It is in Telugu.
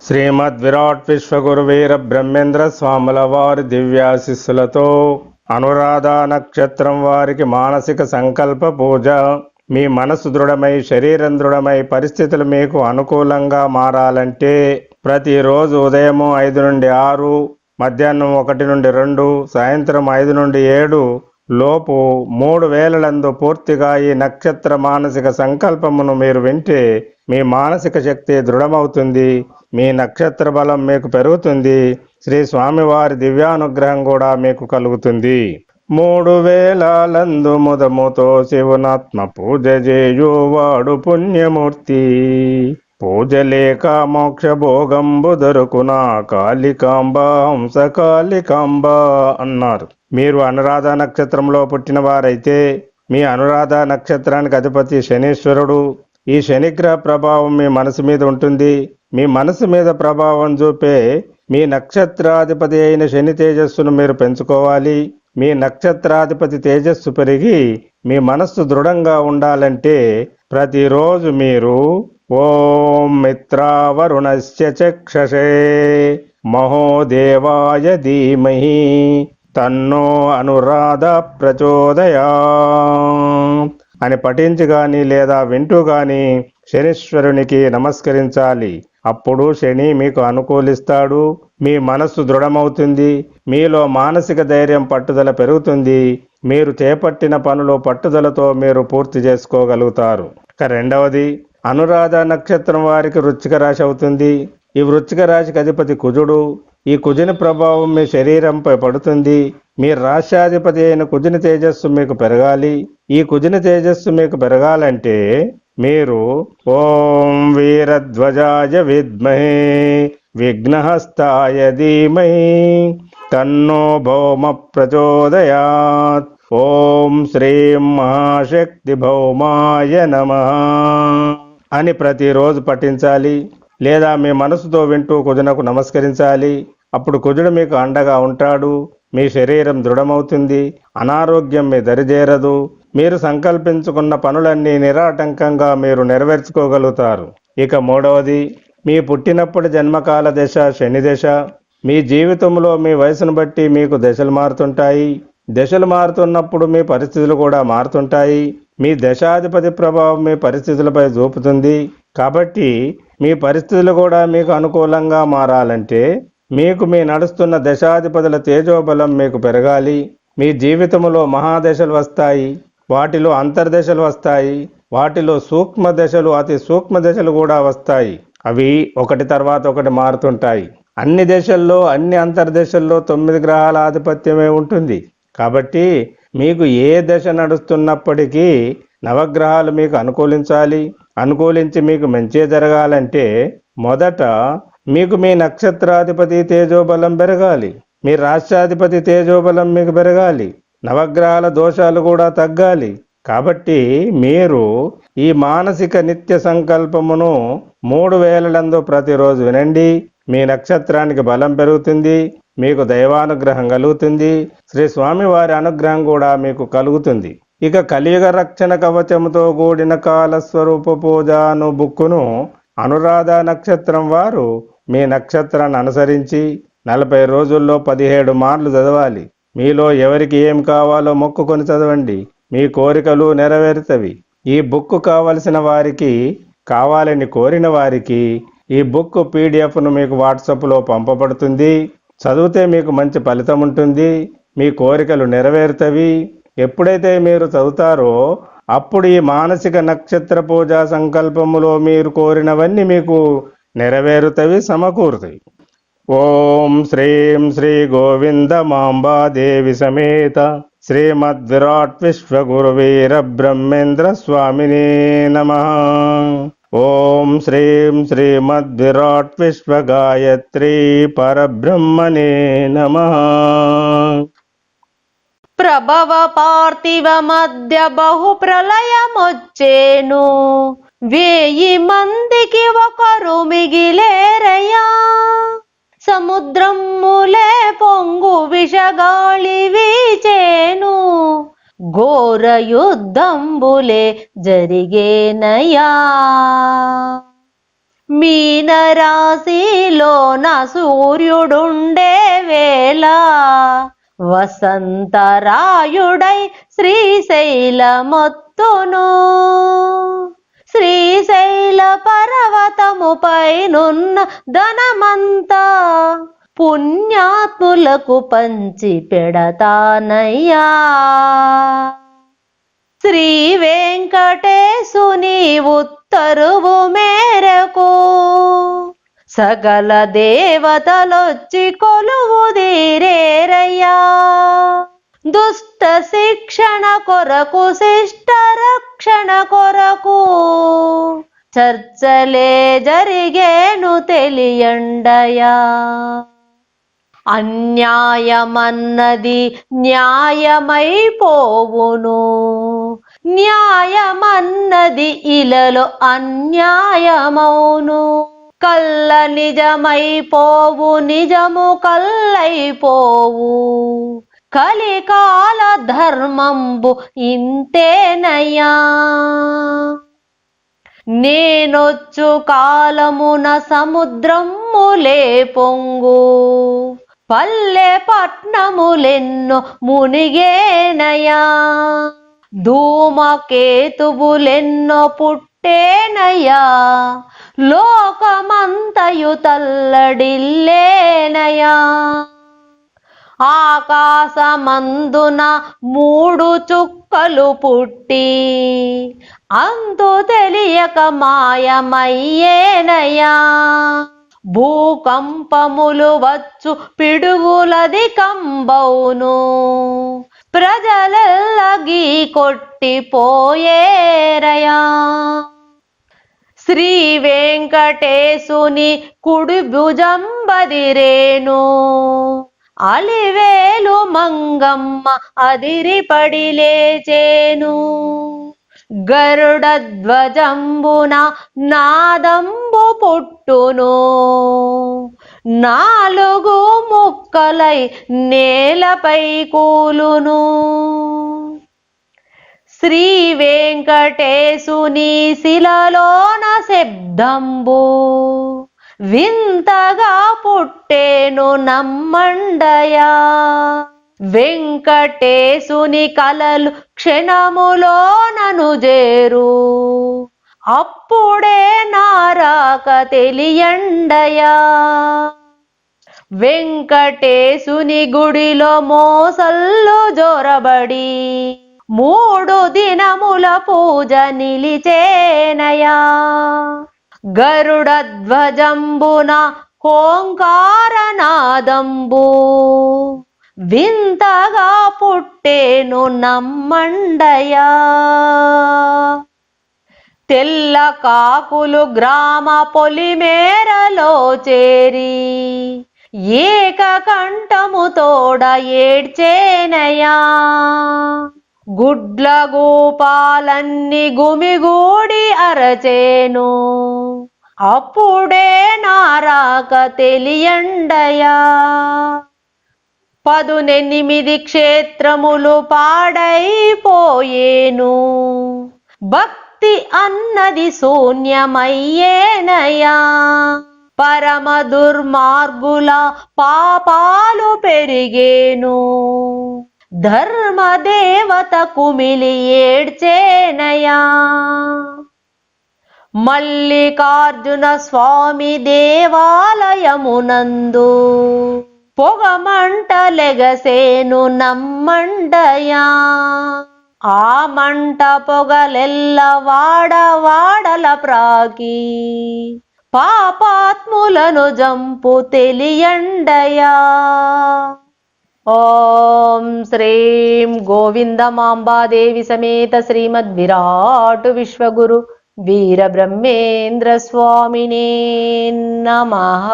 శ్రీమద్ విరాట్ విశ్వగురువీర బ్రహ్మేంద్ర స్వాముల వారి దివ్యాశిస్సులతో అనురాధ నక్షత్రం వారికి మానసిక సంకల్ప పూజ. మీ మనసు దృఢమై శరీరం దృఢమై పరిస్థితులు మీకు అనుకూలంగా మారాలంటే ప్రతిరోజు ఉదయం 5 నుండి 6, మధ్యాహ్నం 1 నుండి 2, సాయంత్రం 5 నుండి 7 లోపు 3 వేళలందు పూర్తిగా ఈ నక్షత్ర మానసిక సంకల్పమును మీరు వింటే మీ మానసిక శక్తి దృఢమవుతుంది, మీ నక్షత్ర బలం మీకు పెరుగుతుంది, శ్రీ స్వామివారి దివ్యానుగ్రహం కూడా మీకు కలుగుతుంది. 3 వేళలందు ముదముతో శివునాత్మ పూజ చేయువాడు పుణ్యమూర్తి. పూజ లేక మోక్ష భోగంబు దొరుకునా కాళికాంబ హంస కాళికాంబ అన్నారు. మీరు అనురాధ నక్షత్రంలో పుట్టిన వారైతే మీ అనురాధ నక్షత్రానికి అధిపతి శనీశ్వరుడు. ఈ శనిగ్రహ ప్రభావం మీ మనసు మీద ఉంటుంది. మీ మనసు మీద ప్రభావం చూపే మీ నక్షత్రాధిపతి అయిన శని తేజస్సును మీరు పెంచుకోవాలి. మీ నక్షత్రాధిపతి తేజస్సు పెరిగి మీ మనస్సు దృఢంగా ఉండాలంటే ప్రతిరోజు మీరు ఓం మిత్రావరుణస్య చక్షసే మహోదేవాయ ధీమహి తన్నో అనురాధ ప్రచోదయా అని పఠించి గాని లేదా వింటూ గాని శనీశ్వరునికి నమస్కరించాలి. అప్పుడు శని మీకు అనుకూలిస్తాడు, మీ మనస్సు దృఢమవుతుంది, మీలో మానసిక ధైర్యం పట్టుదల పెరుగుతుంది, మీరు చేపట్టిన పనులు పట్టుదలతో మీరు పూర్తి చేసుకోగలుగుతారు. ఇక రెండవది, అనురాధ నక్షత్రం వారికి వృశ్చిక రాశి అవుతుంది. ఈ వృశ్చిక రాశికి అధిపతి కుజుడు. ఈ కుజుని ప్రభావం మీ శరీరంపై పడుతుంది. మీ రాశ్యాధిపతి అయిన కుజుని తేజస్సు మీకు పెరగాలి. ఈ కుజుని తేజస్సు మీకు పెరగాలంటే మీరు ఓం వీరధ్వజాయ విద్మహే విఘ్నహస్తాయ ధీమహి తన్నో భౌమ ప్రచోదయాత్ ఓం శ్రీం మహాశక్తి భౌమాయ నమః అని ప్రతిరోజు పఠించాలి. లేదా మీ మనసుతో వింటూ కుజునకు నమస్కరించాలి. అప్పుడు కుజుడు మీకు అండగా ఉంటాడు, మీ శరీరం దృఢమవుతుంది, అనారోగ్యం మీ దరిచేరదు, మీరు సంకల్పించుకున్న పనులన్నీ నిరాటంకంగా మీరు నెరవేర్చుకోగలుగుతారు. ఇక మూడవది, మీ పుట్టినప్పుడు జన్మకాల దశ శని దశ. మీ జీవితంలో మీ వయసును బట్టి మీకు దశలు మారుతుంటాయి. దశలు మారుతున్నప్పుడు మీ పరిస్థితులు కూడా మారుతుంటాయి. మీ దశాధిపతి ప్రభావం మీ పరిస్థితులపై చూపుతుంది. కాబట్టి మీ పరిస్థితులు కూడా మీకు అనుకూలంగా మారాలంటే మీకు మీ నడుస్తున్న దశాధిపతుల తేజోబలం మీకు పెరగాలి. మీ జీవితంలో మహాదశలు వస్తాయి, వాటిలో అంతర్దశలు వస్తాయి, వాటిలో సూక్ష్మ దశలు అతి సూక్ష్మ దశలు కూడా వస్తాయి. అవి ఒకటి తర్వాత ఒకటి మారుతుంటాయి. అన్ని దశల్లో అన్ని అంతర్దశల్లో 9 గ్రహాల ఆధిపత్యమే ఉంటుంది. కాబట్టి మీకు ఏ దశ నడుస్తున్నప్పటికీ నవగ్రహాలు మీకు అనుకూలించాలి. అనుకూలించి మీకు మంచి జరగాలంటే మొదట మీకు మీ నక్షత్రాధిపతి తేజోబలం పెరగాలి, మీ రాష్ట్రాధిపతి తేజోబలం మీకు పెరగాలి, నవగ్రహాల దోషాలు కూడా తగ్గాలి. కాబట్టి మీరు ఈ మానసిక నిత్య సంకల్పమును 3 వేళలందు ప్రతిరోజు వినండి. మీ నక్షత్రానికి బలం పెరుగుతుంది, మీకు దైవానుగ్రహం కలుగుతుంది, శ్రీ స్వామివారి అనుగ్రహం కూడా మీకు కలుగుతుంది. ఇక కలియుగ రక్షణ కవచముతో కూడిన కాలస్వరూప పూజ అను బుక్కును అనురాధ నక్షత్రం వారు మీ నక్షత్రాన్ని అనుసరించి 40 రోజుల్లో 17 మార్లు చదవాలి. మీలో ఎవరికి ఏం కావాలో మొక్కుకొని చదవండి, మీ కోరికలు నెరవేరుతవి. ఈ బుక్ కావలసిన వారికి, కావాలని కోరిన వారికి ఈ బుక్ పీడిఎఫ్ను మీకు వాట్సాప్లో పంపబడుతుంది. చదివితే మీకు మంచి ఫలితం ఉంటుంది, మీ కోరికలు నెరవేరుతవి. ఎప్పుడైతే మీరు చదువుతారో అప్పుడు ఈ మానసిక నక్షత్ర పూజా సంకల్పములో మీరు కోరినవన్నీ మీకు నెరవేరుతవి, సమకూరుతాయి. ఓం శ్రీం శ్రీ గోవింద మాంబాదేవి సమేత శ్రీమద్ విరాట్ విశ్వగురువీర బ్రహ్మేంద్ర స్వామినే నమః. ఓం శ్రీం శ్రీమద్ విరాట్ విశ్వగాయత్రీ పరబ్రహ్మణే నమః. ప్రభవ పార్థివ మధ్య బహు ప్రళయమొచ్చేను, 1000 మందికి ఒకరు మిగిలేరయ్యా. సముద్రములే పొంగు విషగాళి వీచేను, ఘోర యుద్ధంబులే జరిగేనయ్యా. మీనరాశిలోన సూర్యుడుండే వేళ వసంతరాయుడై శ్రీశైలమొత్తును. శ్రీశైల పర్వతముపైనున్న ధనమంతా పుణ్యాత్ములకు పంచి పెడతానయ్యా. శ్రీ వెంకటేశుని ఉత్తరువు మేరకు సకల దేవతలొచ్చి కొలువుదీరేరయ్యా. దుష్ట శిక్షణ కొరకు శిష్ట రక్షణ కొరకు చర్చలే జరిగేను తెలియండయా. అన్యాయమన్నది న్యాయమైపోవును, న్యాయమన్నది ఇలలో అన్యాయమౌను. కల్ల నిజమైపోవు, నిజము కల్లైపోవు. కలికాల ధర్మంబు ఇంతేనయ్యా. నేనొచ్చు కాలమున సముద్రములే పొంగు, పల్లె పట్నములెన్నో మునిగేనయా. ధూమకేతువులెన్నో పుట్టేనయ్యా. లోకమంతయు తల్లడిల్లేనయా. ఆకాశమందున 3 చుక్కలు పుట్టి అంతు తెలియక మాయమయ్యేనయా. భూకంపములు వచ్చు పిడుగులది కంబౌను, ప్రజలెల్లగీ కొట్టిపోయేరయా. శ్రీ వెంకటేశుని కుడి భుజంబదిరేను, అలివేలు మంగమ్మ అదిరిపడి లేచేను. గరుడ ధ్వజంబున నాదంబు పుట్టును, 4 ముక్కలై నేలపై కూలును. శ్రీ వెంకటేశుని శిలలోన శబ్దంబు వింతగా పుట్టేను నమ్మండయా. వెంకటేశుని కలలు క్షణములోనను చేరు, అప్పుడే నారాక తెలియండయా. వెంకటేశుని గుడిలో మోసల్లు జొరబడి 3 దినముల పూజ నిలిచేనయా. గరుడ ధ్వజంబున ఓంకారనాదంబు వింతగా పుట్టేను నమ్మండయా. తెల్ల కాకులు గ్రామ పొలిమేరలో చేరి ఏకకంఠముతోడ ఏడ్చేనయా. గుడ్ల గోపాలన్ని గుమిగూడి అరచేను, అప్పుడే నారాక తెలియండయా. 18 క్షేత్రములు పాడైపోయేను, భక్తి అన్నది శూన్యమయ్యేనయా. పరమ దుర్మార్గుల పాపాలు పెరిగేను, ధర్మదేవత కుమిలి ఏడ్చేనయా. మల్లికార్జున స్వామి దేవాలయమునందు పొగమంట లెగసేను నమ్మండయా. ఆ మంట పొగలెల్ల వాడవాడల ప్రాకి పాపాత్ములను జంపు తెలియండయా. ఓం శ్రీం గోవిందమాంబాదేవి సమేత శ్రీమద్ విరాట్ విశ్వగురు వీరబ్రహ్మేంద్ర స్వామినే నమః.